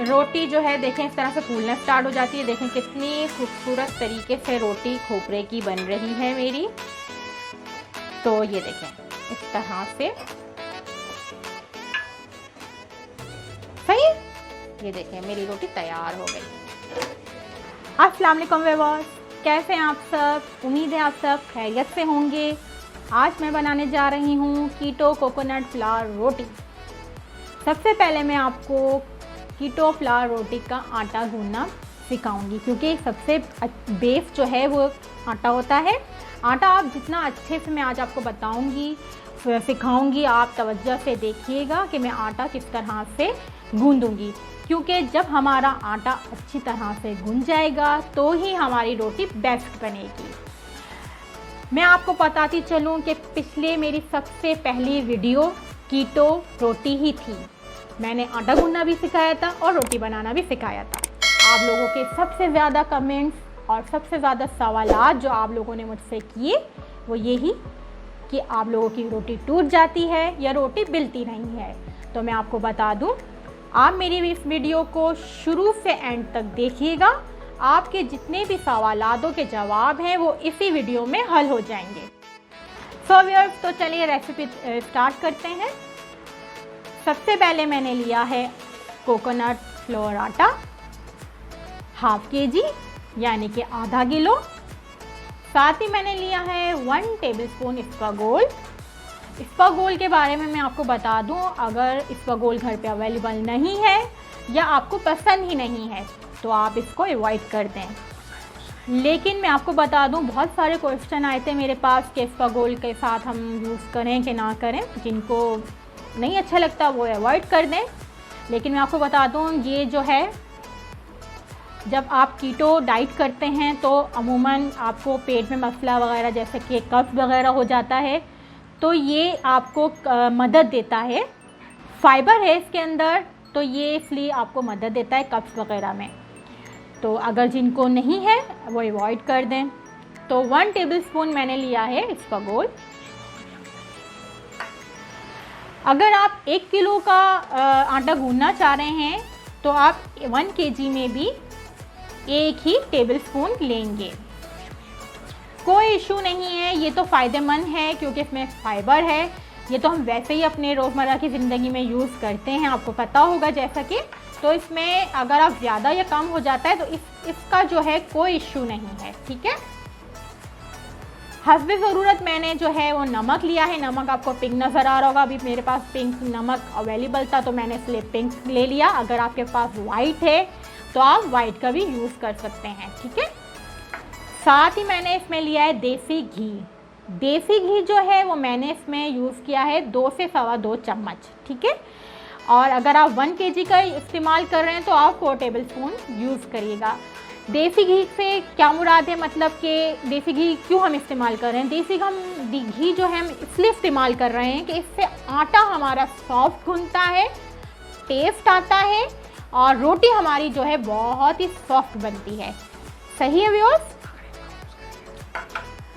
रोटी जो है देखें इस तरह से फूलना स्टार्ट हो जाती है। देखें कितनी खूबसूरत तरीके से रोटी खोपरे की बन रही है मेरी। तो ये देखें इस तरह से सही। ये देखें मेरी रोटी तैयार हो गई। अस्सलाम वालेकुम व्यूअर्स, कैसे हैं आप सब? उम्मीद है आप सब खैरियत से होंगे। आज मैं बनाने जा रही हूँ कीटो कोकोनट फ्लावर रोटी। सबसे पहले मैं आपको कीटो फ्लावर रोटी का आटा गूंदना सिखाऊंगी, क्योंकि सबसे बेस जो है वो आटा होता है। आटा आप जितना अच्छे से मैं आज आपको बताऊंगी सिखाऊंगी, आप तवज्जो से देखिएगा कि मैं आटा किस तरह से गूंदूंगी, क्योंकि जब हमारा आटा अच्छी तरह से गूंद जाएगा तो ही हमारी रोटी बेस्ट बनेगी। मैं आपको बताती चलूं कि पिछले मेरी सबसे पहली वीडियो कीटो रोटी ही थी। मैंने आटा गूंदना भी सिखाया था और रोटी बनाना भी सिखाया था। आप लोगों के सबसे ज़्यादा कमेंट्स और सबसे ज़्यादा सवालात जो आप लोगों ने मुझसे किए वो यही कि आप लोगों की रोटी टूट जाती है या रोटी बिलती नहीं है। तो मैं आपको बता दूं, आप मेरी इस वीडियो को शुरू से एंड तक देखिएगा। आपके जितने भी सवालातों के जवाब हैं वो इसी वीडियो में हल हो जाएंगे। सो व्यूअर्स, तो चलिए रेसिपी स्टार्ट करते हैं। सबसे पहले मैंने लिया है कोकोनट फ्लोर आटा हाफ केजी यानी कि आधा किलो। साथ ही मैंने लिया है 1 टेबलस्पून इसबगोल। इसबगोल के बारे में मैं आपको बता दूं, अगर इसबगोल घर पे अवेलेबल नहीं है या आपको पसंद ही नहीं है तो आप इसको अवॉइड कर दें। लेकिन मैं आपको बता दूं, बहुत सारे क्वेश्चन आए थे मेरे पास कि इसबगोल के साथ हम यूज़ करें कि ना करें। जिनको नहीं अच्छा लगता वो अवॉइड कर दें। लेकिन मैं आपको बता दूं, ये जो है जब आप कीटो डाइट करते हैं तो अमूमन आपको पेट में मसला वगैरह जैसे कि कफ वगैरह हो जाता है, तो ये आपको मदद देता है। फाइबर है इसके अंदर, तो ये इसलिए आपको मदद देता है कफ वगैरह में। तो अगर जिनको नहीं है वो अवॉइड कर दें। तो 1 टेबलस्पून मैंने लिया है इसबगोल। अगर आप 1 किलो का आटा गूंदना चाह रहे हैं तो आप 1 केजी में भी 1 ही टेबलस्पून लेंगे, कोई इशू नहीं है। ये तो फ़ायदेमंद है क्योंकि इसमें फाइबर है। ये तो हम वैसे ही अपने रोज़मर्रा की ज़िंदगी में यूज़ करते हैं, आपको पता होगा जैसा कि। तो इसमें अगर आप ज़्यादा या कम हो जाता है तो इसका जो है कोई इशू नहीं है, ठीक है। हस्बे ज़रूरत मैंने जो है वो नमक लिया है। नमक आपको पिंक नज़र आ रहा होगा, अभी मेरे पास पिंक नमक अवेलेबल था तो मैंने इसलिए पिंक ले लिया। अगर आपके पास वाइट है तो आप वाइट का भी यूज़ कर सकते हैं, ठीक है। साथ ही मैंने इसमें लिया है देसी घी। देसी घी जो है वो मैंने इसमें यूज़ किया है 2 से 2.25 चम्मच, ठीक है। और अगर आप 1 केजी का इस्तेमाल कर रहे हैं तो आप 4 टेबलस्पून यूज़ करिएगा। देसी घी से क्या मुराद है, मतलब कि देसी घी क्यों हम इस्तेमाल कर रहे हैं? देसी घी जो है हम इसलिए इस्तेमाल कर रहे हैं कि इससे आटा हमारा सॉफ्ट गूंदता है, टेस्ट आता है और रोटी हमारी जो है बहुत ही सॉफ्ट बनती है। सही है व्यूअर्स।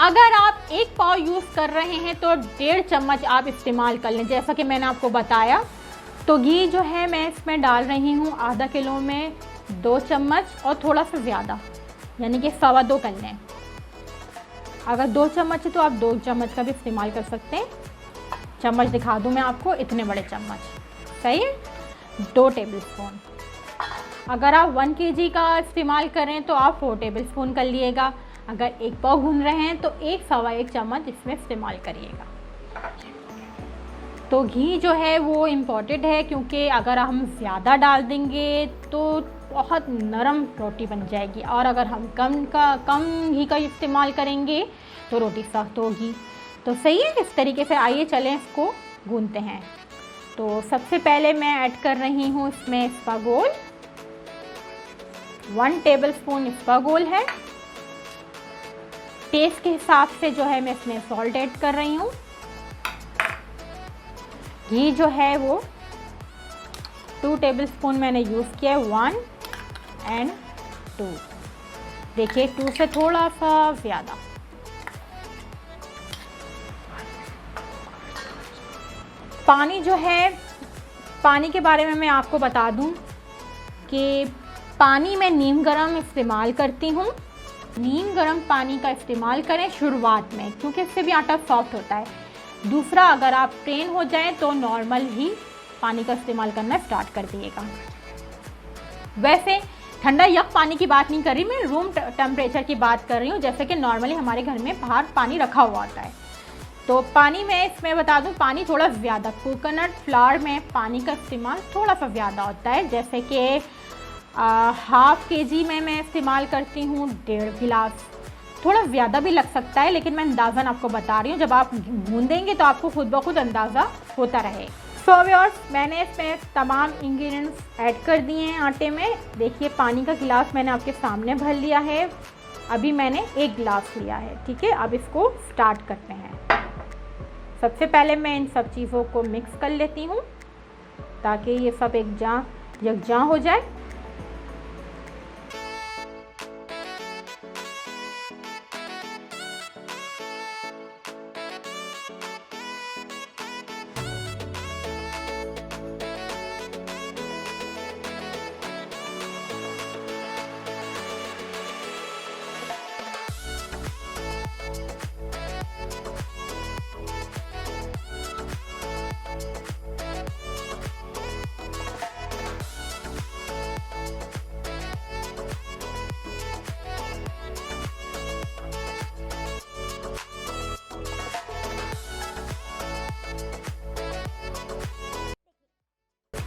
अगर आप 1 पाव यूज़ कर रहे हैं तो 1.5 चम्मच आप इस्तेमाल कर लें, जैसा कि मैंने आपको बताया। तो घी जो है मैं इसमें डाल रही हूँ आधा किलो में 2 चम्मच और थोड़ा सा ज़्यादा, यानी कि 2.25 कर लें। अगर 2 चम्मच है तो आप 2 चम्मच का भी इस्तेमाल कर सकते हैं। चम्मच दिखा दूँ मैं आपको, इतने बड़े चम्मच, सही है, 2 टेबलस्पून। अगर आप 1 केजी का इस्तेमाल करें तो आप 4 टेबलस्पून कर लिएगा। अगर 1 पाव गूंद रहे हैं तो 1-1.25 चम्मच इसमें इस्तेमाल करिएगा। तो घी जो है वो इम्पॉर्टेंट है, क्योंकि अगर हम ज़्यादा डाल देंगे तो बहुत नरम रोटी बन जाएगी, और अगर हम कम घी का इस्तेमाल करेंगे तो रोटी सख्त होगी। तो सही है। इस तरीके से आइए चलें इसको गूंदते हैं। तो सबसे पहले मैं ऐड कर रही हूँ इसमें इसबगोल। 1 टेबलस्पून इसबगोल है। टेस्ट के हिसाब से जो है मैं इसमें सॉल्ट ऐड कर रही हूँ। घी जो है वो 2 टेबलस्पून मैंने यूज़ किया है, 1 और 2। देखिए 2 से थोड़ा सा ज़्यादा। पानी जो है, पानी के बारे में मैं आपको बता दूं, कि पानी में नीम गर्म इस्तेमाल करती हूँ। नीम गर्म पानी का इस्तेमाल करें शुरुआत में, क्योंकि इससे भी आटा सॉफ्ट होता है। दूसरा, अगर आप ट्रेन हो जाएं तो नॉर्मल ही पानी का इस्तेमाल करना स्टार्ट कर दिएगा। वैसे ठंडा यक पानी की बात नहीं कर रही मैं, रूम टेम्परेचर की बात कर रही हूँ, जैसे कि नॉर्मली हमारे घर में बाहर पानी रखा हुआ होता है। तो पानी में इसमें बता दूँ, पानी थोड़ा ज़्यादा, कोकोनट फ्लावर में पानी का इस्तेमाल थोड़ा सा ज़्यादा होता है। जैसे कि हाफ केजी में मैं इस्तेमाल करती हूँ 1.5 गिलास, थोड़ा ज़्यादा भी लग सकता है, लेकिन मैं अंदाज़न आपको बता रही हूँ। जब आप गूंदेंगे तो आपको खुद ब खुद अंदाज़ा होता रहे। सो व्यूअर्स, मैंने इसमें तमाम इंग्रेडिएंट्स ऐड कर दिए हैं आटे में। देखिए पानी का गिलास मैंने आपके सामने भर लिया है, अभी मैंने 1 गिलास लिया है। ठीक है, अब इसको स्टार्ट करते हैं। सबसे पहले मैं इन सब चीज़ों को मिक्स कर लेती हूँ ताकि ये सब यकजां हो जाए।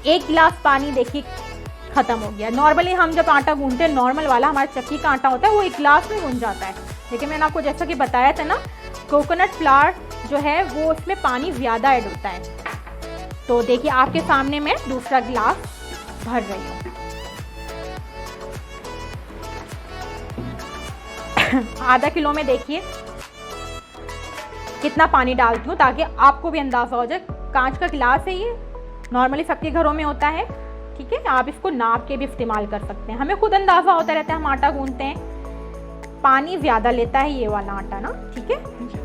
एक गिलास पानी देखिए ख़त्म हो गया। नॉर्मली हम जब आटा गूंथते हैं, नॉर्मल वाला हमारा चक्की का आटा होता है, वो 1 गिलास में गूंथ जाता है। लेकिन मैंने आपको जैसा कि बताया था ना, कोकोनट फ्लावर जो है वो उसमें पानी ज़्यादा ऐड होता है। तो देखिए आपके सामने मैं दूसरा गिलास भर रही हूँ। आधा किलो में देखिए कितना पानी डालती हूँ, ताकि आपको भी अंदाज़ा हो जाए। कांच का गिलास है ये, नॉर्मली सबके घरों में होता है। ठीक है, आप इसको नाप के भी इस्तेमाल कर सकते हैं। हमें खुद अंदाज़ा होता रहता है, हम आटा गूंथते हैं, पानी ज़्यादा लेता है ये वाला आटा ना। ठीक है,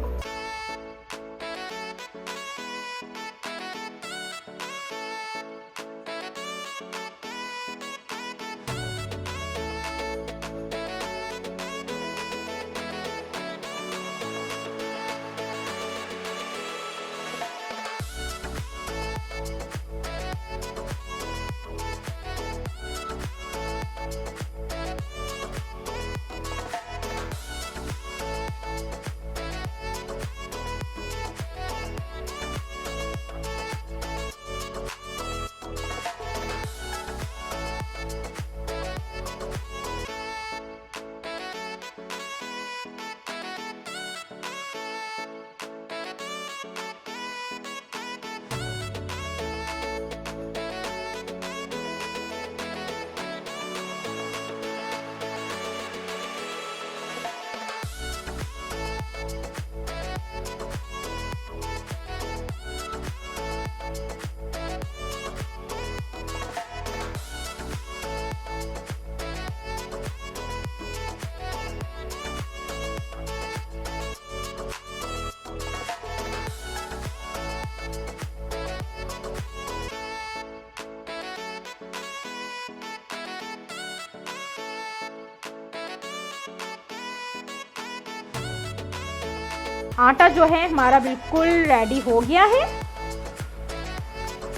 आटा जो है हमारा बिल्कुल रेडी हो गया है।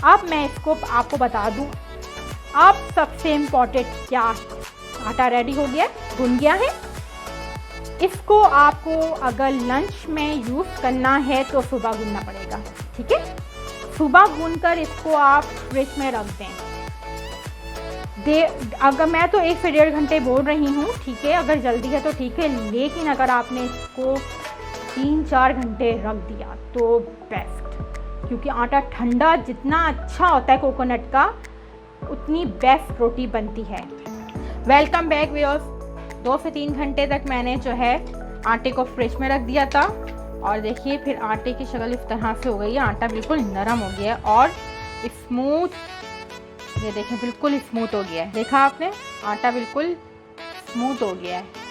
अब मैं इसको आपको बता दूं, अब सबसे इम्पोर्टेंट क्या, आटा रेडी हो गया, भुन गया है। इसको आपको अगर लंच में यूज़ करना है तो सुबह भूनना पड़ेगा। ठीक है, सुबह भूनकर इसको आप फ्रिज में रख दें। अगर मैं तो 1 से 1.5 घंटे बोल रही हूँ। ठीक है, अगर जल्दी है तो ठीक है, लेकिन अगर आपने इसको 3-4 घंटे रख दिया तो बेस्ट, क्योंकि आटा ठंडा जितना अच्छा होता है कोकोनट का, उतनी बेस्ट रोटी बनती है। Welcome back viewers. 2 से 3 घंटे तक मैंने जो है आटे को फ्रिज में रख दिया था, और देखिए फिर आटे की शक्ल इस तरह से हो गई है। आटा बिल्कुल नरम हो गया है और स्मूथ, ये देखें बिल्कुल स्मूथ हो गया है। देखा आपने, आटा बिल्कुल स्मूथ हो गया है।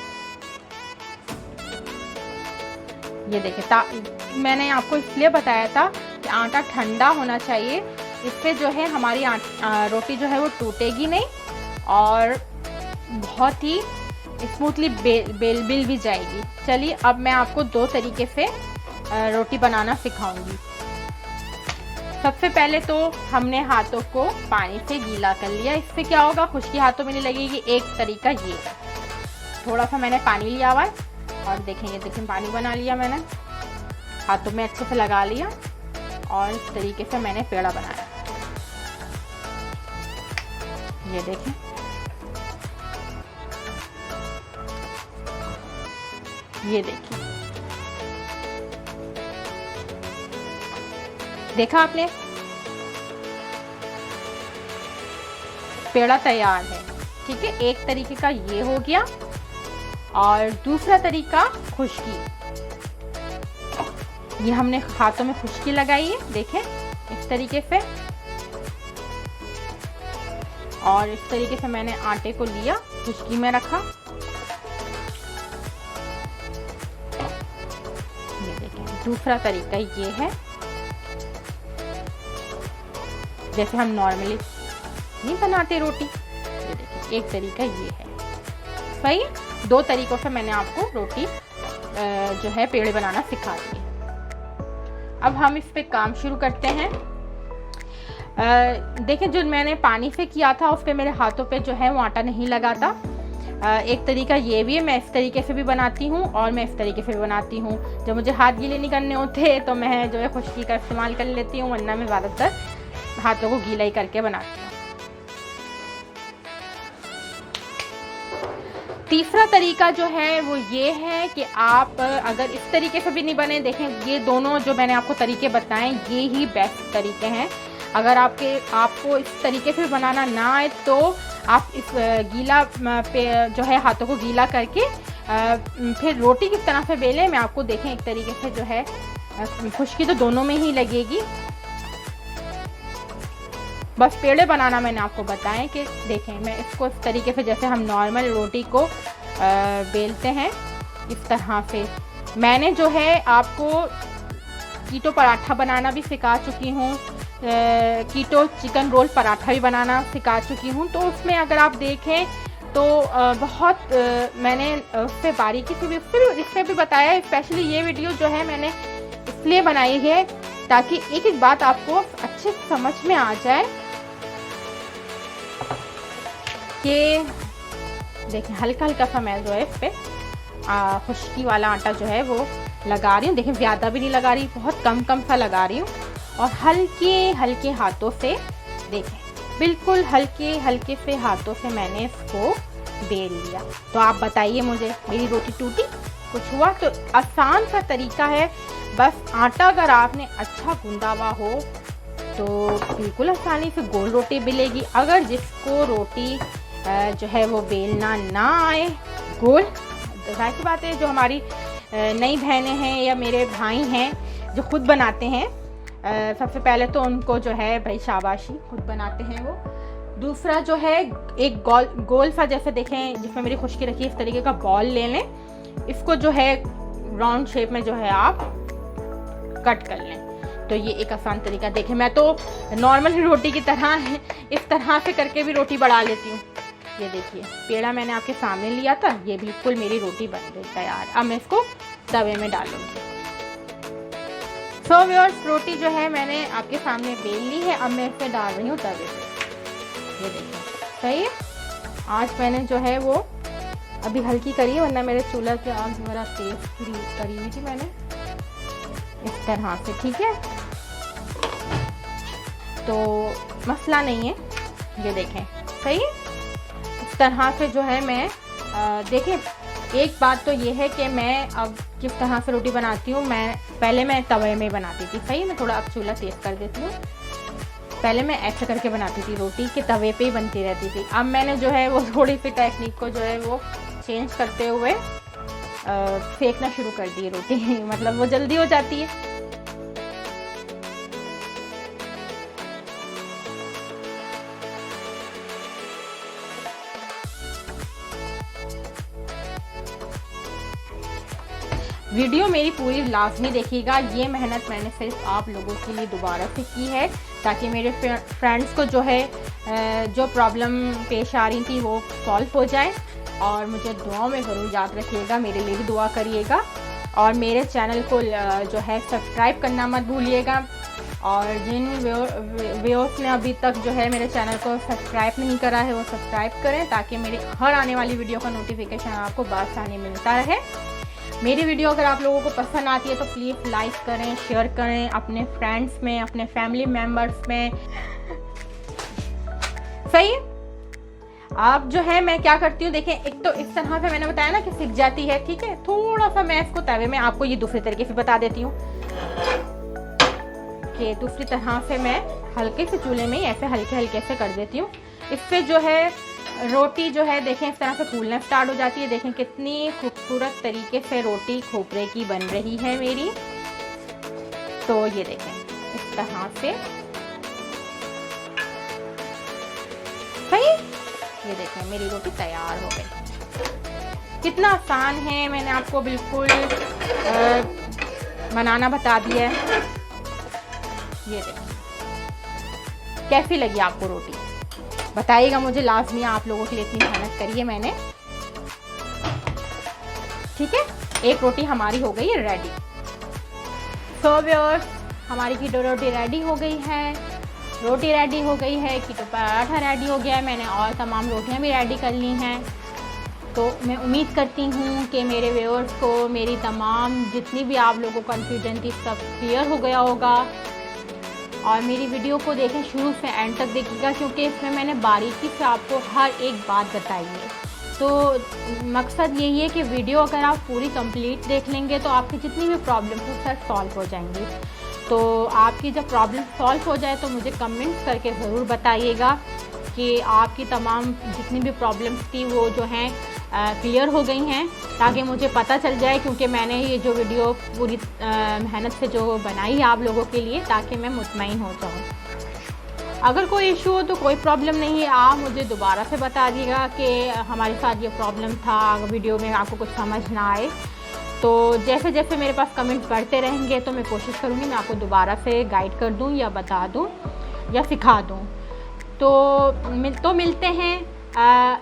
ये देखें, मैंने आपको इसलिए बताया था कि आटा ठंडा होना चाहिए, इससे जो है हमारी रोटी जो है वो टूटेगी नहीं और बहुत ही स्मूथली बेल भी जाएगी। चलिए अब मैं आपको 2 तरीके से रोटी बनाना सिखाऊंगी। सबसे पहले तो हमने हाथों को पानी से गीला कर लिया। इससे क्या होगा, खुश्की हाथों में नहीं लगेगी। एक तरीका ये है, थोड़ा सा मैंने पानी लिया हुआ है और देखेंगे, देखिए पानी बना लिया मैंने, हाथों में अच्छे से लगा लिया और इस तरीके से मैंने पेड़ा बनाया। ये देखें, ये देखिए, देखा आपने, पेड़ा तैयार है। ठीक है, एक तरीके का ये हो गया और दूसरा तरीका खुश्की। ये हमने हाथों में खुश्की लगाई है, देखें इस तरीके से, और इस तरीके से मैंने आटे को लिया, खुश्की में रखा। ये देखें, दूसरा तरीका ये है, जैसे हम नॉर्मली नहीं बनाते रोटी। ये देखिए, एक तरीका ये है। सही, 2 तरीकों से मैंने आपको रोटी जो है पेड़े बनाना सिखा दिए। अब हम इस पे काम शुरू करते हैं। देखें, जो मैंने पानी से किया था उस पे मेरे हाथों पे जो है वो आटा नहीं लगा था। एक तरीका ये भी है, मैं इस तरीके से भी बनाती हूँ और मैं इस तरीके से भी बनाती हूँ। जब मुझे हाथ गीले नहीं करने होते तो मैं जो है खुश्की का इस्तेमाल कर लेती हूँ, वरना मैं ज़्यादातर हाथों को गीला ही करके बनाती हूँ। तीसरा तरीका जो है वो ये है कि आप अगर इस तरीके से भी नहीं बने, देखें ये दोनों जो मैंने आपको तरीके बताएं ये ही बेस्ट तरीके हैं। अगर आपको इस तरीके से बनाना ना आए तो आप इस गीला पे जो है हाथों को गीला करके फिर रोटी किस तरह से बेलें, मैं आपको देखें एक तरीके से जो है खुश्की तो दोनों में ही लगेगी। बस पेड़े बनाना मैंने आपको बताएं कि देखें, मैं इसको इस तरीके से जैसे हम नॉर्मल रोटी को बेलते हैं इस तरह से। मैंने जो है आपको कीटो पराठा बनाना भी सिखा चुकी हूँ, कीटो चिकन रोल पराठा भी बनाना सिखा चुकी हूँ। तो उसमें अगर आप देखें तो बहुत मैंने उससे बारीकी से भी इसमें भी बताया। स्पेशली ये वीडियो जो है मैंने इसलिए बनाई है ताकि एक एक बात आपको अच्छे से समझ में आ जाए कि देखें हल्का हल्का सा मैं जो है इस पे खुश्की वाला आटा जो है वो लगा रही हूँ। देखें ज़्यादा भी नहीं लगा रही, बहुत कम कम सा लगा रही हूँ और हल्के हल्के हाथों से, देखें बिल्कुल हल्के हल्के से हाथों से मैंने इसको बेल लिया। तो आप बताइए मुझे, मेरी रोटी टूटी, कुछ हुआ? तो आसान सा तरीका है, बस आटा अगर आपने अच्छा गूंदा हुआ हो तो बिल्कुल आसानी से गोल रोटी बेलेगी। अगर जिसको रोटी जो है वो बेलना ना आए गोल, जाहिर सी बात है जो हमारी नई बहनें हैं या मेरे भाई हैं जो खुद बनाते हैं, सबसे पहले तो उनको जो है भाई शाबाशी, खुद बनाते हैं वो। दूसरा जो है एक गोल सा जैसे देखें जिसमें मेरी खुश्की रखी है, इस तरीके का बॉल ले लें, इसको जो है राउंड शेप में जो है आप कट कर लें। तो ये एक आसान तरीका। देखें मैं तो नॉर्मल रोटी की तरह इस तरह से करके भी रोटी बढ़ा लेती हूँ। ये देखिए पेड़ा मैंने आपके सामने लिया था, ये बिल्कुल मेरी रोटी बन गई तैयार। अब मैं इसको तवे में डालूंगी। सो व्यूअर्स, रोटी जो है मैंने आपके सामने बेल ली है, अब मैं इसे डाल रही हूँ तवे पे। ये देखिए सही है। आज मैंने जो है वो अभी हल्की करी है, वरना मेरे चूल्हा की आग मेरा तेज करी हुई थी मैंने, इस तरह से। ठीक है, तो मसला नहीं है। ये देखें सही, इस तरह से जो है मैं देखें। एक बात तो ये है कि मैं अब किस तरह से रोटी बनाती हूँ, पहले मैं तवे में बनाती थी। सही, मैं थोड़ा अब चूल्हा तेज कर देती हूँ। पहले मैं ऐसे करके बनाती थी रोटी कि तवे पे ही बनती रहती थी। अब मैंने जो है वो थोड़ी सी टेक्निक को जो है वो चेंज करते हुए फेंकना शुरू कर दी रोटी मतलब वो जल्दी हो जाती है। वीडियो मेरी पूरी लाजमी देखिएगा। ये मेहनत मैंने सिर्फ आप लोगों के लिए दोबारा से की है ताकि मेरे फ्रेंड्स को जो है जो प्रॉब्लम पेश आ रही थी वो सॉल्व हो जाए। और मुझे दुआओं में ज़रूर याद रखिएगा, मेरे लिए भी दुआ करिएगा और मेरे चैनल को जो है सब्सक्राइब करना मत भूलिएगा। और जिन व्यूअर्स ने अभी तक जो है मेरे चैनल को सब्सक्राइब नहीं करा है वो सब्सक्राइब करें, ताकि मेरी हर आने वाली वीडियो का नोटिफिकेशन आपको बआसानी मिलता रहे। मेरी वीडियो अगर आप लोगों को पसंद आती है तो प्लीज़ लाइक करें, शेयर करें अपने फ्रेंड्स में, अपने फैमिली मेम्बर्स में। सही। आप जो है मैं क्या करती हूँ, देखें, एक तो इस तरह से मैंने बताया ना कि सिक जाती है, ठीक है। थोड़ा सा मैं इसको तवे में आपको ये दूसरे तरीके से बता देती हूँ कि दूसरी तरह से मैं हल्के से चूल्हे में ऐसे हल्के हल्के से कर देती हूँ। इससे जो है रोटी जो है देखें इस तरह से फूलना स्टार्ट हो जाती है। देखें कितनी खूबसूरत तरीके से रोटी खोपरे की बन रही है मेरी। तो ये देखें इस तरह से। सही। ये देखें मेरी रोटी तैयार हो गई। कितना आसान है, मैंने आपको बिल्कुल बनाना बता दिया है। ये देखें कैसी लगी आपको रोटी, बताइएगा मुझे लाजमी। आप लोगों के लिए इतनी मेहनत करी है मैंने, ठीक है। एक रोटी हमारी हो गई है रेडी। सो व्यूअर्स, हमारी कीटो रोटी रेडी हो गई है। रोटी रेडी हो गई है, कीटो पराठा रेडी हो गया है। मैंने और तमाम रोटियां भी रेडी कर ली हैं। तो मैं उम्मीद करती हूँ कि मेरे व्यूअर्स को मेरी तमाम जितनी भी आप लोगों को कन्फ्यूजन थी सब क्लियर हो गया होगा। और मेरी वीडियो को देखें शुरू से एंड तक देखिएगा, क्योंकि इसमें मैंने बारीकी से आपको हर एक बात बताई है। तो मकसद यही है कि वीडियो अगर आप पूरी कंप्लीट देख लेंगे तो आपकी जितनी भी प्रॉब्लम हो सब सॉल्व हो जाएंगी। तो आपकी जब प्रॉब्लम सॉल्व हो जाए तो मुझे कमेंट्स करके ज़रूर बताइएगा कि आपकी तमाम जितनी भी प्रॉब्लम्स थी वो जो हैं क्लियर हो गई हैं, ताकि मुझे पता चल जाए, क्योंकि मैंने ये जो वीडियो पूरी मेहनत से जो बनाई है आप लोगों के लिए, ताकि मैं मुतमईन हो जाऊँ। अगर कोई इशू हो तो कोई प्रॉब्लम नहीं है, आप मुझे दोबारा से बता दीजिएगा कि हमारे साथ ये प्रॉब्लम था, वीडियो में आपको कुछ समझ ना आए। तो जैसे जैसे मेरे पास कमेंट्स बढ़ते रहेंगे तो मैं कोशिश करूँगी मैं आपको दोबारा से गाइड कर दूँ या बता दूँ या सिखा दूँ। तो मिलते हैं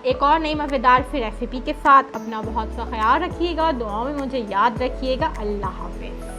एक और नई मज़ेदार सी रेसिपी के साथ। अपना बहुत सा ख्याल रखिएगा, दुआओं में मुझे याद रखिएगा। अल्लाह हाफ़िज़।